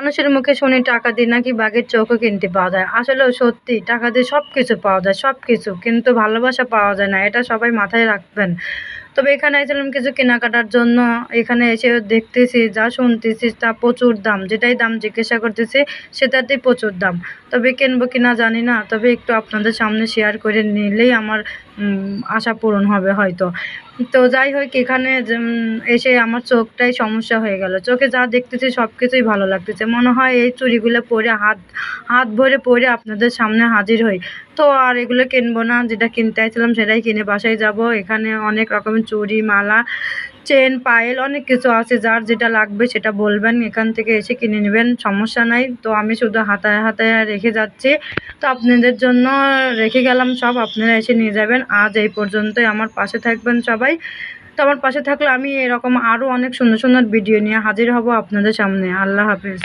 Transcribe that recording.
মানুষের মুখে শুনি টাকা দিয়ে নাকি বাঘের চোখও কিনতে পাওয়া যায়। আসলেও সত্যি টাকা দিয়ে সব কিছু পাওয়া যায়, সব কিছু। কিন্তু ভালোবাসা পাওয়া যায় না। এটা সবাই মাথায় রাখবেন। তবে এখানে এসেছিলাম কিছু কেনাকাটার জন্য। এখানে এসে দেখতেছি যা শুনতেছি তা প্রচুর দাম। যেটাই দাম জিজ্ঞাসা করতেছি সেটাতেই প্রচুর দাম। তবে কিনবো কিনা জানি না। তবে একটু আপনাদের সামনে শেয়ার করে নিলেই আমার আশা পূরণ হবে হয়তো। তো যাই হোক এখানে এসে আমার চোখটাই সমস্যা হয়ে গেল। চোখে যা দেখতেছি সব কিছুই ভালো লাগতেছে। মনে হয় এই চুড়িগুলো পরে হাত হাত ভরে পরে আপনাদের সামনে হাজির হই। তো আর এগুলো কিনবো না। যেটা কিনতে চাইছিলাম সেটাই কিনে বাসায় যাব। এখানে অনেক রকমের চুড়ি, মালা, চেন, পায়েল অনেক কিছু আছে। যার যেটা লাগবে সেটা বলবেন। এখান থেকে এসে কিনে নেবেন, সমস্যা নাই। তো আমি শুধু হাতায়, হাতায় রেখে যাচ্ছি। তো আপনাদের জন্য রেখে গেলাম সব। আপনারা এসে নিয়ে যাবেন। আজ এই পর্যন্তই। আমার পাশে থাকবেন সবাই। তো আমার পাশে থাকলে আমি এরকম আরও অনেক সুন্দর, সুন্দর ভিডিও নিয়ে হাজির হব আপনাদের সামনে। আল্লাহ হাফেজ।